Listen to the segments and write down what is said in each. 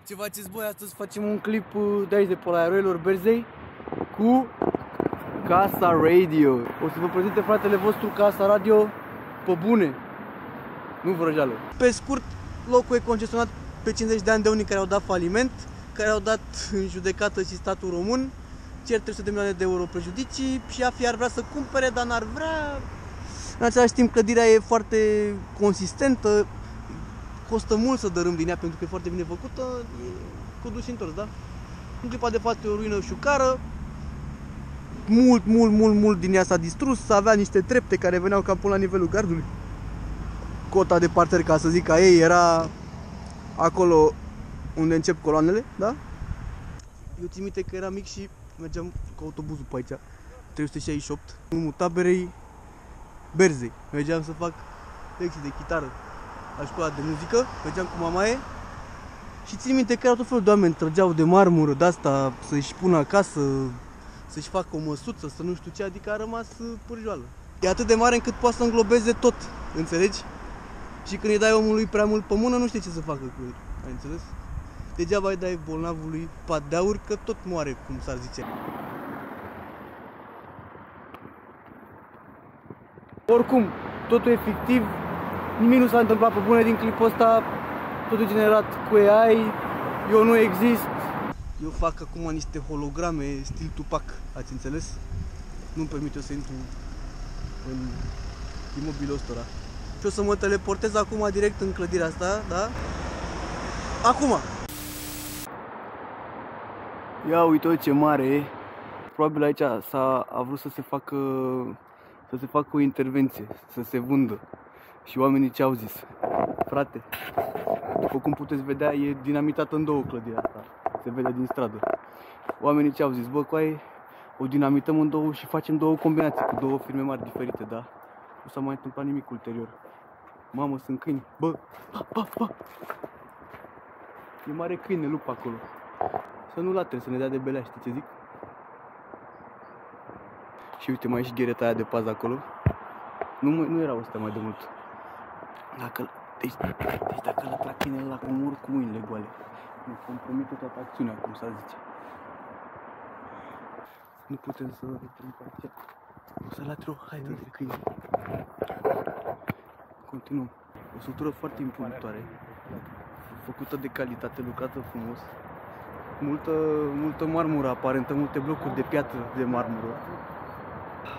Ce faceți voi? Astăzi facem un clip de aici, de pe la Eroilor Berzei, cu Casa Radio. O să vă prezinte fratele vostru Casa Radio pe bune, nu vrăjeală. Pe scurt, locul e concesionat pe 50 de ani de unii care au dat faliment, care au dat în judecată și statul român, cer 300 de milioane de euro prejudicii și AFI ar vrea să cumpere, dar n-ar vrea. În același timp, clădirea e foarte consistentă, costă mult să dărâm din ea pentru că e foarte bine făcută, e cu dus și întors, da? În clipa de față e o ruină șucară, mult din ea s-a distrus, avea niște trepte care veneau cam până la nivelul gardului. Cota de parter, ca să zic ca ei, era acolo unde încep coloanele, da? Eu țin minte că eram mic și mergeam cu autobuzul pe aici, 368, în drumul taberei Berzei. Mergeam să fac lecții de chitară la școala de muzică, mergeam cu mamaie și țin minte că erau tot felul de oameni, trăgeau de marmură de-asta să-și pună acasă, să-și facă o măsuță, să nu știu ce, adică a rămas pârjoală. E atât de mare încât poate să înglobeze tot, înțelegi? Și când îi dai omului prea mult pe mână, nu știe ce să facă cu el, ai înțeles? Degeaba îi dai bolnavului pat de aur, că tot moare, cum s-ar zice. Oricum, totul e fictiv, nimic nu s-a întâmplat pe bune din clipul ăsta, totul generat cu AI, eu nu exist. Eu fac acum niște holograme stil Tupac, ați înțeles? Nu-mi permit eu să intru în imobilul ăstora. Și o să mă teleportez acum direct în clădirea asta, da? Acum! Ia uite ce mare e. Probabil aici a vrut să se facă o intervenție, să se vândă. Și oamenii ce au zis? Frate, după cum puteți vedea, e dinamitată în două clădirea asta. Se vede din stradă. Oamenii ce au zis? Bă, coaie, o dinamităm în două și facem două combinații cu două firme mari diferite, da? Nu s-a mai întâmplat nimic ulterior. Mamă, sunt câini. Bă, pa! E mare câine, lup acolo. Să nu latre, să ne dea de belea, știi ce zic? Și uite, mai e și ghereta aia de pază acolo. Nu erau astea mai de mult. Deci dacă l-a tras câinele ăla, cum mor cu mâinile goale. Ne compromite toată acțiunea, cum s-ar zice. Nu putem să intrăm pe aici. O să latre o haidă de câine. Continuăm. O structură foarte impunătoare, făcută de calitate, lucrată frumos. Multă marmură aparentă, multe blocuri de piatră de marmură.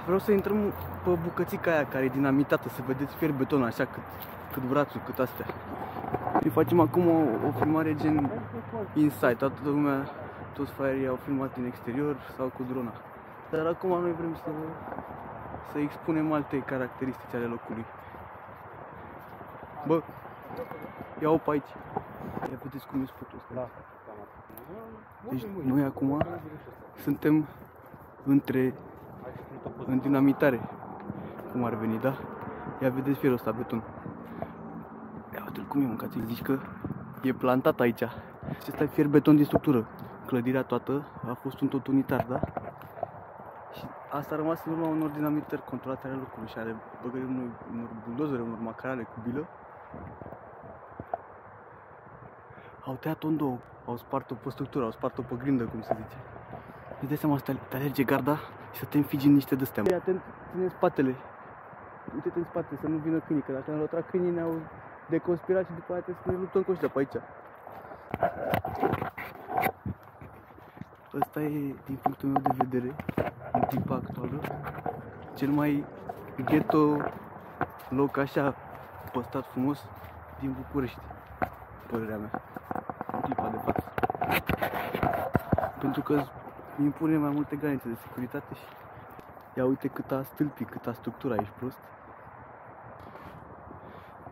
Vreau să intrăm pe bucățica aia care e dinamitată, să vedeți fier beton așa, cât brațul, cât astea. Și facem acum o filmare gen inside, toată lumea, toți fraierii au filmat din exterior sau cu drona. Dar acum noi vrem să expunem alte caracteristici ale locului. Bă, ia-o pe aici. Ia vedeți cum e spotul ăsta. Deci noi acum suntem în dinamitare, cum ar veni, da? Ia vedeți fierul ăsta, beton. Ia uite-l cum e, mâncați, zici că e plantat aici. Și ăsta e fier beton din structură. Clădirea toată a fost un tot unitar, da? Și asta a rămas în urma unor dinamitări controlate ale locului și ale băgării unor buldozere, unor macarale cu bilă. Au tăiat-o în două, au spart-o pe structură, au spart-o pe grindă, cum se zice. Îți dai seama să te alerge garda și să te înfigi în niște de-astea. Fii atent, ține spatele. Uite-te în spate, să nu vină câinii, că dacă ne-au lătrat câinii, ne-au deconspirat și după aia trebuie să ne luptăm cu ăștia pe aici. Ăsta e, din punctul meu de vedere, în tipa actuală, cel mai ghetto loc așa, păstrat frumos, din București, părerea mea, în tipa de față. Pentru că impune mai multe granițe de securitate și ia uite câta stâlpi, câta structură, ești prost.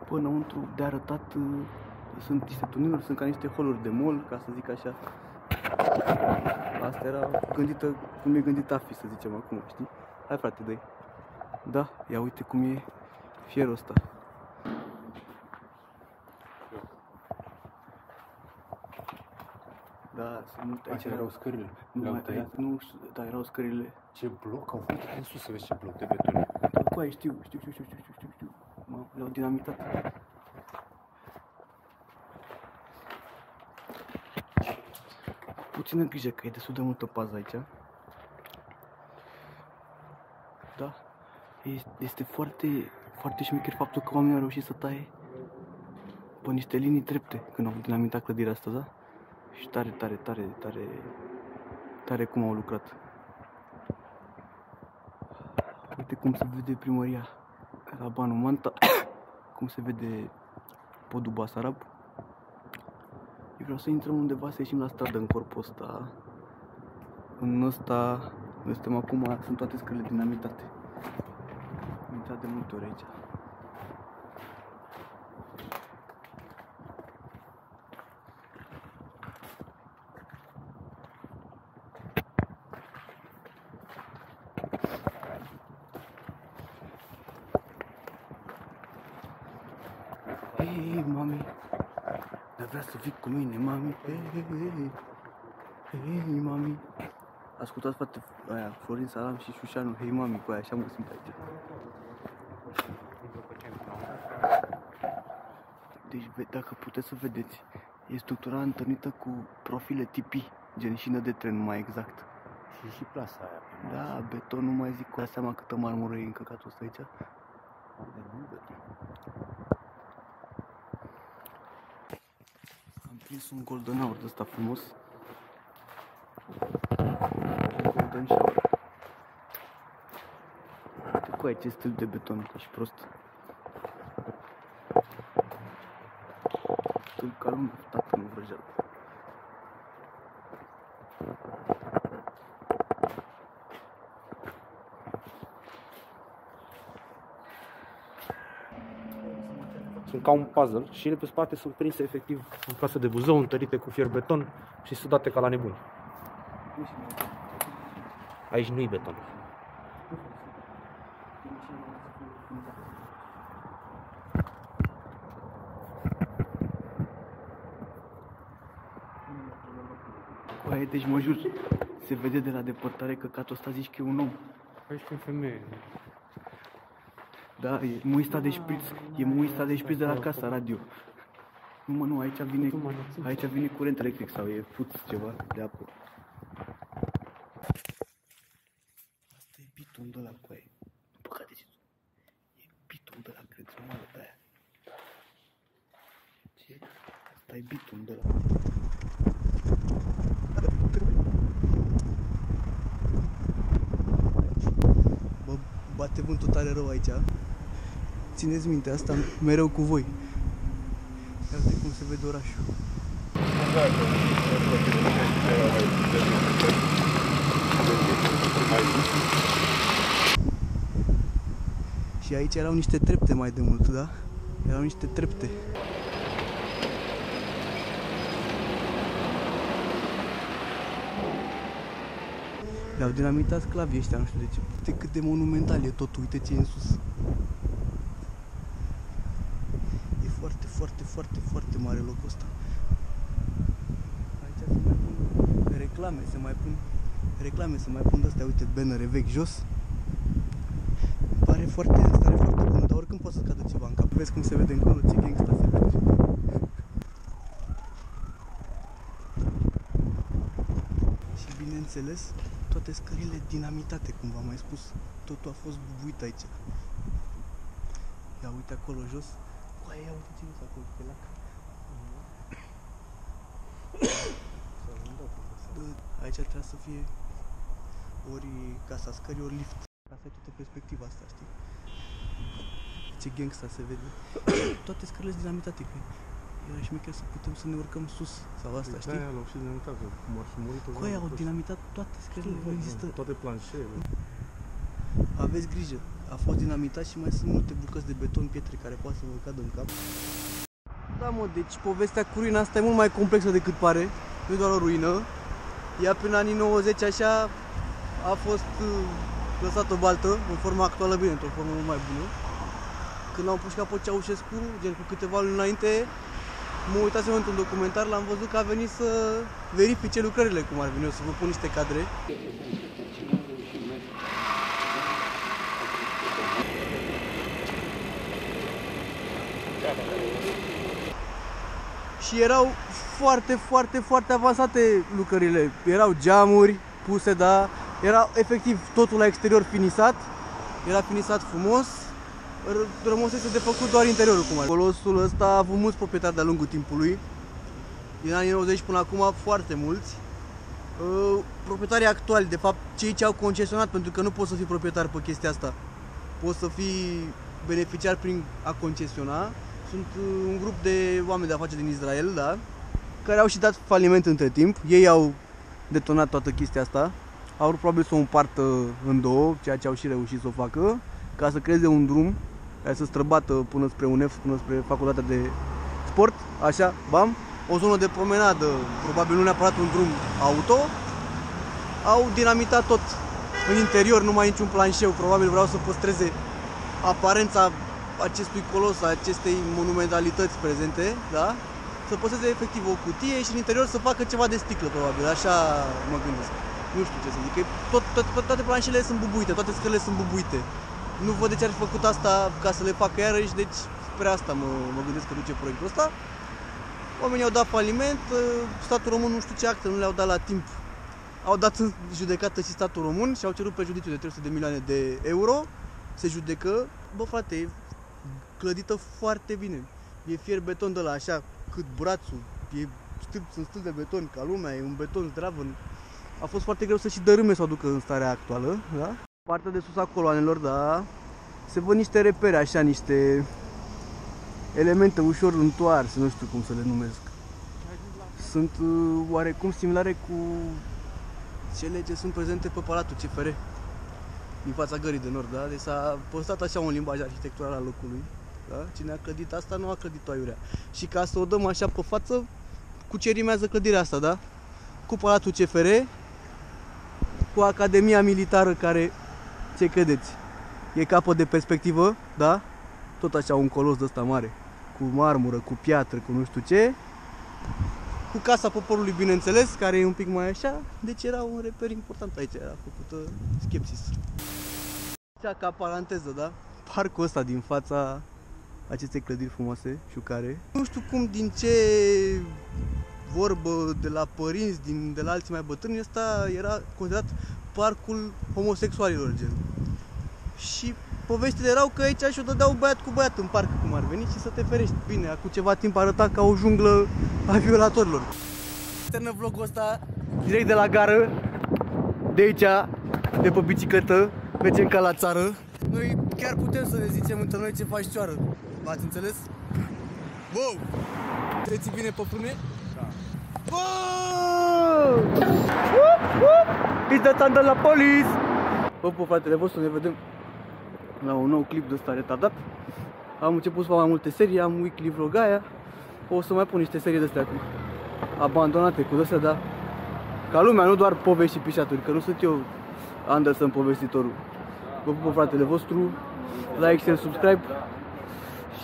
Până înăuntru de arătat sunt niște tuneluri, sunt ca niște holuri de mall, ca să zic așa. Asta era gândită, cum e gândit AFI, să zicem acum, știi? Hai frate, dă-i. Da, ia uite cum e fierul ăsta. Da, sunt multe aici. Erau scările. Nu știu, da, erau scările. Ce bloc au făcut în sus, să vezi ce bloc de beton. Da, cu aia știu. Le-au dinamitat. puțină grijă că e destul de multă pază aici. Da? Este foarte, foarte șmecher faptul că oamenii au reușit să taie pe niște linii drepte când au dinamitat clădirea asta, da? Și tare cum au lucrat. Uite cum se vede primăria la Banul Manta, cum se vede podul Basarab. Eu vreau să intrăm undeva, să ieșim la stradă în corpul ăsta. În ăsta, noi suntem acum, sunt toate scările dinamitate. Am intrat de multe ori aici. Hei, mami, dar vrea să vii cu mine, mami. Hei, mami. Ascultați, frate, aia, Florin Salam și Șușanu, hei, mami, cu aia, așa mă simt aici. Deci, dacă puteți să vedeți, e structura întâlnită cu profile tipii, gen șină de tren, mai exact. Și plasa aia. Da, beton, nu mai zic, cu aia seama câtă marmură e încăcatul ăsta aici. Am prins un golden hour de ăsta frumos. Un golden shower. Uite cu aia ce stil de beton, ca și prost. Stil ca lumea, tată, nu vrăjeală. Sunt ca un puzzle și ele pe spate sunt prinse efectiv în plasă de buzău, întărite cu fier beton și sudate ca la nebuni. Aici nu-i beton. Aia, deci mă jur, se vede de la depărtare că catul ăsta zici că e un om. Aici e o femeie. Da, e muista de șpriț, de la casa radio. Nu mă, nu, aici vine curent electric sau e puț ceva de apă. Asta e bitul de la cu aia. Nu păcate ce e bitul de la crețională de aia. Ce? Asta e bitul de la. Bă, bate vântul tare rău aici. Țineți minte, asta mereu cu voi. Ia uite cum se vede orașul. Și aici erau niște trepte mai de mult, da? Erau niște trepte. Le-au dinamitat sclavii ăștia, nu știu de ce. Uite cât de monumental e totul, uite ce e în sus. E foarte, foarte, foarte, foarte mare locul ăsta. Aici se mai pun reclame, se mai pun de-astea, uite, bannere vechi jos. Îmi pare foarte, stare foarte bună, dar oricând poate să cadă ceva în cap. Vezi cum se vede încolo, ce gangsta se vede. Și bineînțeles, toate scările dinamitate, cum v-am mai spus. Totul a fost bubuit aici. Ia uite acolo jos. Uai, ia uite ce nu s-a acolo pe lac. Aici trebuie să fie ori casa scării, ori lift. Asta e toată perspectiva asta, știi? Ce gangsta se vede. Toate scările sunt dinamitate, că era șmecher să putem să ne urcăm sus sau asta, știi? Da, l-au și dinamitat, cum ar fi murit. Cu aia au dinamitat toate scările, nu există. Toate planșele. Aveți grijă, a fost dinamitat și mai sunt multe bucăți de beton, pietre care poate să vă cadă în cap. Da, mă, deci povestea cu ruina asta e mult mai complexă decât pare. Nu e doar o ruină. Ea prin anii 90 așa a fost lăsată baltă, în forma actuală bine, într-o formă mult mai bună. Când am pușcat pe Ceaușescu, gen cu câteva luni înainte, mă uitasem într-un documentar, l-am văzut că a venit să verifice lucrările, cum ar veni eu, să vă pun niște cadre. și erau foarte avansate lucrările. Erau geamuri puse, da, era efectiv totul la exterior finisat, era finisat frumos, rămăsese de făcut doar interiorul cum ar. Colosul ăsta a avut mulți proprietari de-a lungul timpului, din anii 90 până acum foarte mulți. Proprietarii actuali, de fapt cei ce au concesionat, pentru că nu poți să fii proprietar pe chestia asta, poți să fii beneficiar prin a concesiona. Sunt un grup de oameni de afaceri din Israel, da, care au și dat faliment între timp. Ei au detonat toată chestia asta, au vrut probabil să o împartă în două, ceea ce au și reușit să o facă, ca să creeze un drum care să străbată până spre UNEF, până spre facultatea de sport, așa, bam, o zonă de promenadă, probabil nu neapărat un drum auto. Au dinamitat tot în interior, nu mai niciun planșeu, probabil vreau să păstreze aparența acestui colos, a acestei monumentalități prezente, da? Să păstreze efectiv o cutie și în interior să facă ceva de sticlă, probabil, așa mă gândesc. Nu știu ce să zic, toate planșele sunt bubuite, toate scările sunt bubuite. Nu văd de ce ar fi făcut asta ca să le facă iarăși, deci spre asta mă gândesc că duce proiectul ăsta. Oamenii au dat faliment, statul român nu știu ce acte nu le-au dat la timp. Au dat în judecată și statul român și au cerut prejudiciu de 300 de milioane de euro. Se judecă, bă frate, e clădită foarte bine. E fier beton de la așa, cât brațul, sunt stâlpi de beton ca lumea, e un beton zdravăn. A fost foarte greu să și dărâme să o aducă în starea actuală, da? Partea de sus a coloanelor, da, se văd niște repere, așa, niște elemente ușor întoarse, nu știu cum să le numesc. Sunt oarecum similare cu cele ce sunt prezente pe Palatul CFR din fața Gării de Nord, da? Deci s-a păstrat așa un limbaj arhitectural al locului, da? Cine a clădit asta nu a clădit-o aiurea. Și ca să o dăm așa pe față, cu ce rimează clădirea asta, da? Cu Palatul CFR, cu Academia Militară care, ce credeți, e capăt de perspectivă, da? Tot așa un colos de ăsta mare, cu marmură, cu piatră, cu nu știu ce. Cu Casa Poporului, bineînțeles, care e un pic mai așa, deci era un reper important aici, era făcută Skepsis. Ca paranteză, da? Parcul ăsta din fața acestei clădiri frumoase, șucare. Nu știu cum, din ce vorbă de la părinți, de la alții mai bătrâni, ăsta era considerat parcul homosexualilor, gen. Și poveștile erau că aici și-o dădeau băiat cu băiat în parc, cum ar veni, și să te ferești. Bine, acum ceva timp arăta ca o junglă a violatorilor. Termină vlogul ăsta direct de la gară, de aici, de pe bicicletă, mergem ca la țară. Noi chiar putem să ne zicem între noi ce faci cioară, m-ați înțeles? Wow! Treci bine pe frune? Da. Wow! It's the thunder la police! Bă, fratele vostru, ne vedem la un nou clip de ăsta retardat. Am început să fac mai multe serii, am weekly vlog aia. O să mai pun niște serii de astea cu abandonate, cu astea, dar ca lumea, nu doar povești și pișaturi, că nu sunt eu Anderson povestitorul. Vă pup, fratele vostru, like, share, subscribe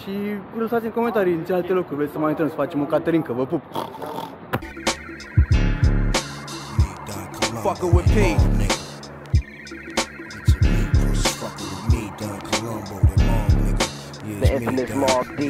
și lăsați în comentarii în ce alte locuri vreți să mai intrăm, să facem o caterincă, vă pup! Fucker with P. The infamous Mob D.